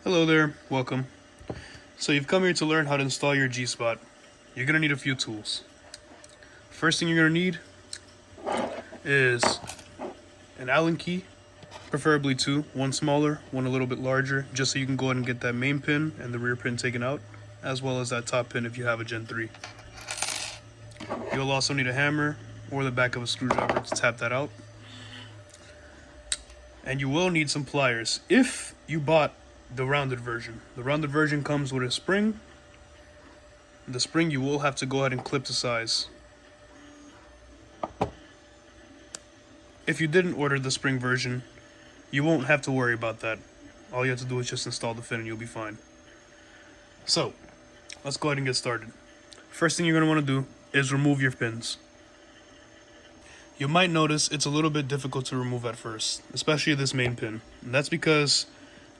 Hello there, welcome. So you've come here to learn how to install your Gspot. You're going to need a few tools. First thing you're going to need is an Allen key, preferably two, one smaller, one a little bit larger, just so you can go ahead and get that main pin and the rear pin taken out, as well as that top pin if you have a Gen 3. You'll also need a hammer or the back of a screwdriver to tap that out. And you will need some pliers if you bought the rounded version. The rounded version comes with a spring. The spring you will have to go ahead and clip to size. If you didn't order the spring version, you won't have to worry about that. All you have to do is just install the fin and you'll be fine. So, let's go ahead and get started. First thing you're going to want to do is remove your pins. You might notice it's a little bit difficult to remove at first, especially this main pin. And that's because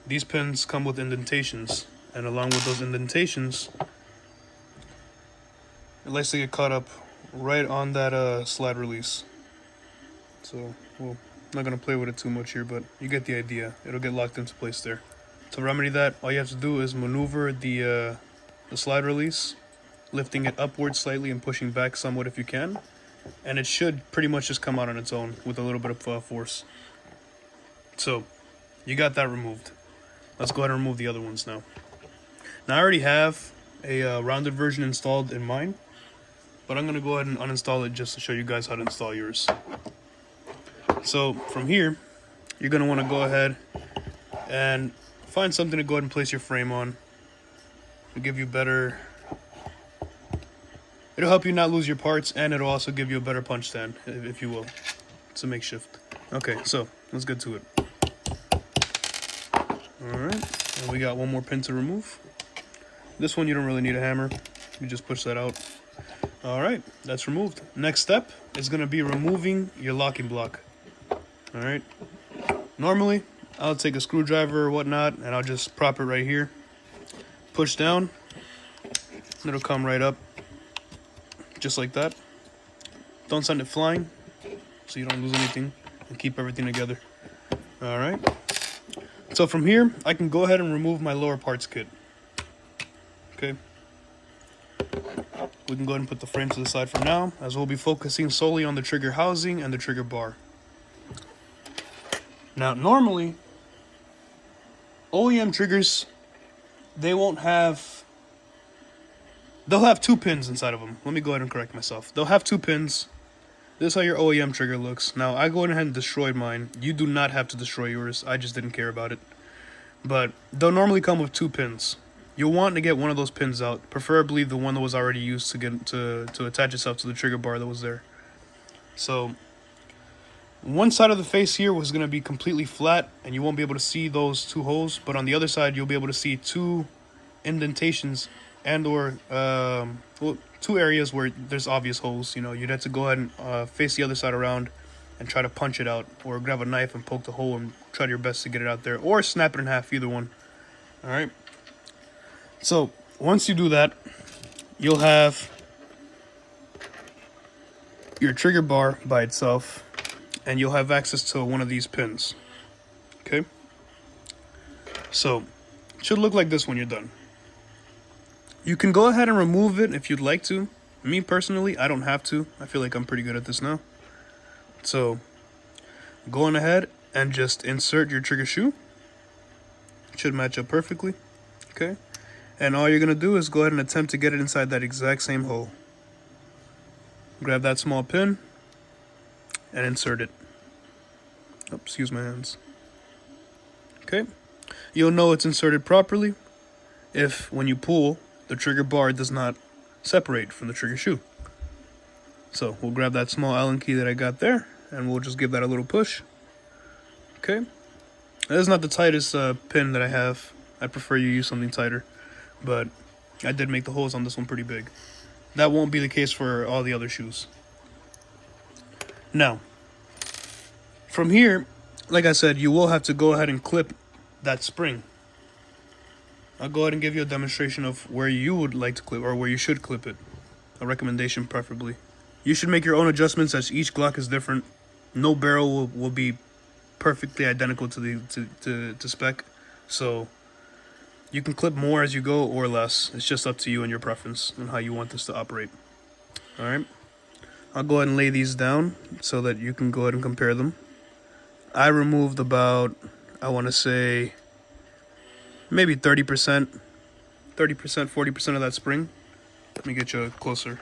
these pins come with indentations, and along with those indentations, it likes to get caught up right on that slide release. So, well, I'm not going to play with it too much here, but you get the idea. It'll get locked into place there. To remedy that, all you have to do is maneuver the slide release, lifting it upward slightly and pushing back somewhat if you can, and it should pretty much just come out on its own with a little bit of force. So, you got that removed. Let's go ahead and remove the other ones now. Now I already have a rounded version installed in mine, but I'm going to go ahead and uninstall it just to show you guys how to install yours. So from here, you're going to want to go ahead and find something to go ahead and place your frame on. It'll give you better... It'll help you not lose your parts, and it'll also give you a better punch stand, if you will. It's a makeshift. Okay, so let's get to it. Alright, and we got one more pin to remove. This one you don't really need a hammer. You just push that out. Alright, that's removed. Next step is going to be removing your locking block. Alright, normally I'll take a screwdriver or whatnot and I'll just prop it right here. Push down, it'll come right up. Just like that. Don't send it flying so you don't lose anything, and keep everything together. Alright. So from here, I can go ahead and remove my lower parts kit. Okay. We can go ahead and put the frame to the side for now, as we'll be focusing solely on the trigger housing and the trigger bar. Now, normally, OEM triggers, they'll have two pins inside of them. Let me go ahead and correct myself. They'll have two pins. This is how your OEM trigger looks. Now, I go ahead and destroyed mine. You do not have to destroy yours. I just didn't care about it. But they'll normally come with two pins. You'll want to get one of those pins out, preferably the one that was already used to attach itself to the trigger bar that was there. So, one side of the face here was going to be completely flat, and you won't be able to see those two holes. But on the other side, you'll be able to see two indentations and or two areas where there's obvious holes. You know, you'd have to go ahead and face the other side around and try to punch it out, or grab a knife and poke the hole and try your best to get it out there, or snap it in half, either one. All right. So once you do that, you'll have your trigger bar by itself, and you'll have access to one of these pins. Okay. So it should look like this when you're done. You can go ahead and remove it if you'd like to. Me personally, I don't have to. I feel like I'm pretty good at this now. So, going ahead and just insert your trigger shoe. It should match up perfectly. Okay. And all you're going to do is go ahead and attempt to get it inside that exact same hole. Grab that small pin and insert it. Oh, excuse my hands. Okay. You'll know it's inserted properly if, when you pull, the trigger bar does not separate from the trigger shoe. So we'll grab that small Allen key that I got there, and we'll just give that a little push. Okay. That is not the tightest pin that I have. I prefer you use something tighter, but I did make the holes on this one pretty big. That won't be the case for all the other shoes. Now, from here, like I said, you will have to go ahead and clip that spring. I'll go ahead and give you a demonstration of where you would like to clip, or where you should clip it. A recommendation preferably. You should make your own adjustments, as each Glock is different. No barrel will be perfectly identical to the spec. So You can clip more as you go or less. It's just up to you and your preference and how you want this to operate. All right. I'll go ahead and lay these down so that you can go ahead and compare them. I removed about, I want to say, maybe 30%, 40% of that spring. Let me get you closer.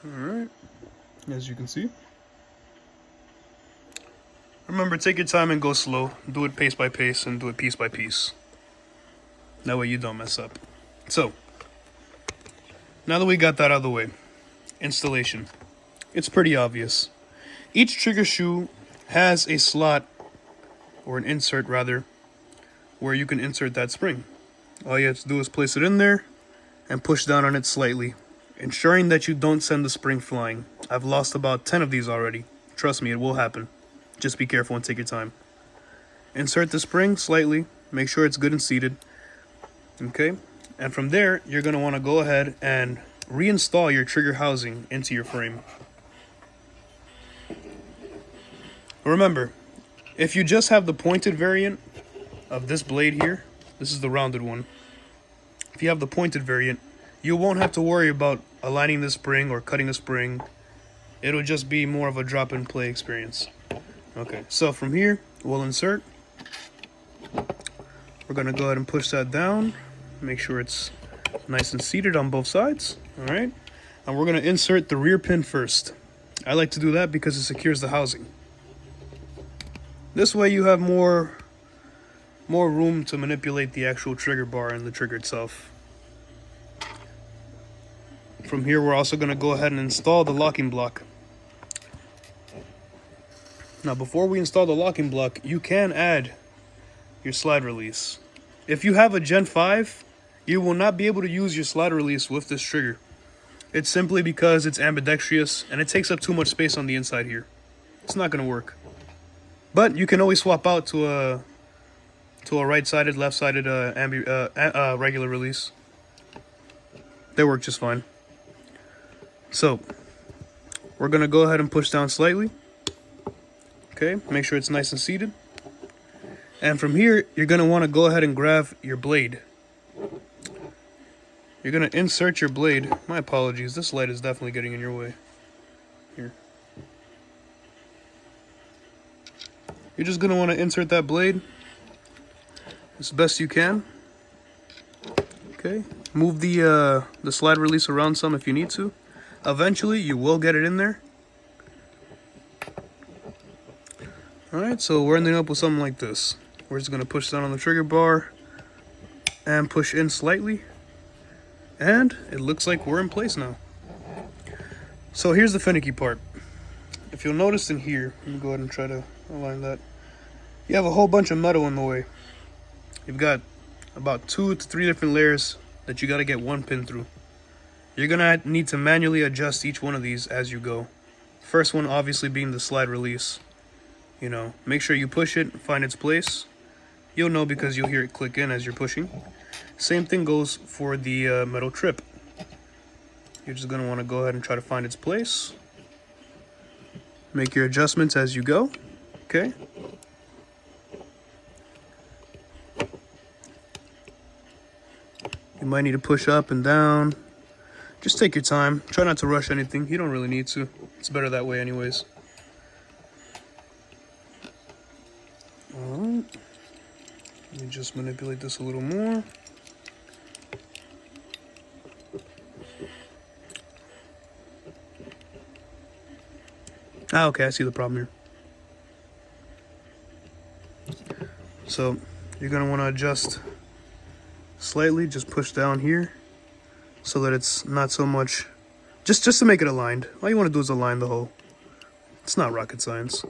All right. As you can see. Remember, take your time and go slow. Do it pace by pace and do it piece by piece. That way you don't mess up. So, now that we got that out of the way, installation. It's pretty obvious. Each trigger shoe has a slot, or an insert rather, where you can insert that spring. All you have to do is place it in there and push down on it slightly, ensuring that you don't send the spring flying. I've lost about 10 of these already. Trust me, it will happen. Just be careful and take your time. Insert the spring slightly, make sure it's good and seated. Okay, and from there, you're going to want to go ahead and reinstall your trigger housing into your frame. Remember, if you just have the pointed variant of this blade here, this is the rounded one. If you have the pointed variant, you won't have to worry about aligning the spring or cutting a spring. It'll just be more of a drop-in play experience. Okay, so from here, we'll insert. We're going to go ahead and push that down. Make sure it's nice and seated on both sides. All right. And we're going to insert the rear pin first. I like to do that because it secures the housing. This way you have more room to manipulate the actual trigger bar and the trigger itself. From here, we're also going to go ahead and install the locking block. Now, before we install the locking block, you can add your slide release. If you have a Gen 5, you will not be able to use your slide release with this trigger. It's simply because it's ambidextrous and it takes up too much space on the inside here. It's not going to work. But you can always swap out to a right-sided, left-sided regular release. They work just fine. So, we're going to go ahead and push down slightly. Okay, make sure it's nice and seated. And from here, you're going to want to go ahead and grab your blade. You're going to insert your blade. My apologies, this light is definitely getting in your way. Here. You're just going to want to insert that blade as best you can. Okay, move the slide release around some if you need to. Eventually, you will get it in there. Alright, so we're ending up with something like this. We're just going to push down on the trigger bar and push in slightly. And it looks like we're in place now. So here's the finicky part. If you'll notice in here, let me go ahead and try to align that. You have a whole bunch of metal in the way. You've got about 2 to 3 different layers that you got to get one pin through. You're going to need to manually adjust each one of these as you go. First one obviously being the slide release. You know, make sure you push it, find its place. You'll know because you'll hear it click in as you're pushing. Same thing goes for the metal trip. You're just going to want to go ahead and try to find its place. Make your adjustments as you go. Okay. You might need to push up and down. Just take your time. Try not to rush anything. You don't really need to. It's better that way anyways. Alright. Let me just manipulate this a little more. Ah, okay, I see the problem here. So, you're going to want to adjust slightly, just push down here so that it's not so much, just to make it aligned. All you want to do is align the hole. It's not rocket science.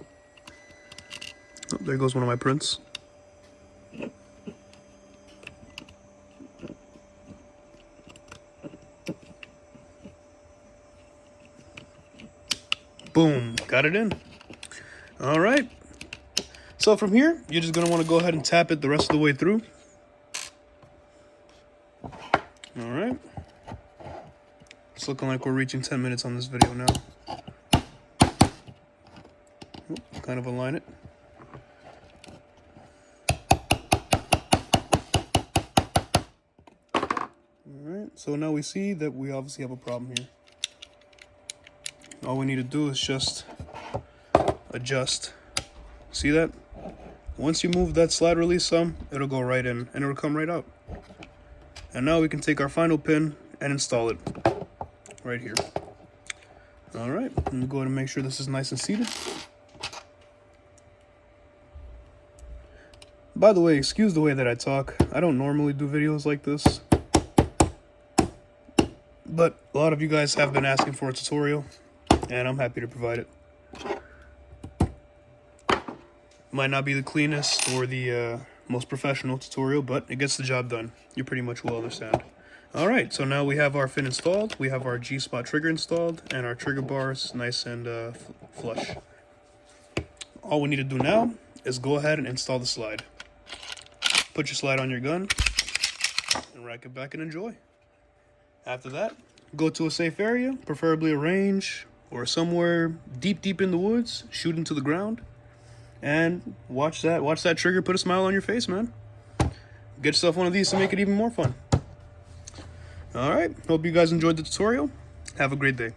Oh, there goes one of my prints. Boom, got it in. All right. So from here, you're just going to want to go ahead and tap it the rest of the way through. All right. It's looking like we're reaching 10 minutes on this video now. Kind of align it. so now we see that we obviously have a problem here. All we need to do is just adjust. See that? Once you move that slide release some, it'll go right in and it'll come right out. And now we can take our final pin and install it right here. All right, I'm gonna go ahead and make sure this is nice and seated. By the way, excuse the way that I talk. I don't normally do videos like this, but a lot of you guys have been asking for a tutorial, and I'm happy to provide it. Might not be the cleanest or the most professional tutorial, but it gets the job done. You pretty much will understand. All right, so now we have our fin installed, we have our Gspot trigger installed, and our trigger bars nice and flush. All we need to do now is go ahead and install the slide. Put your slide on your gun and rack it back and enjoy. After that, go to a safe area, preferably a range or somewhere deep in the woods, shoot into the ground, and watch that trigger put a smile on your face, man. Get yourself one of these to make it even more fun. All right, hope you guys enjoyed the tutorial. Have a great day.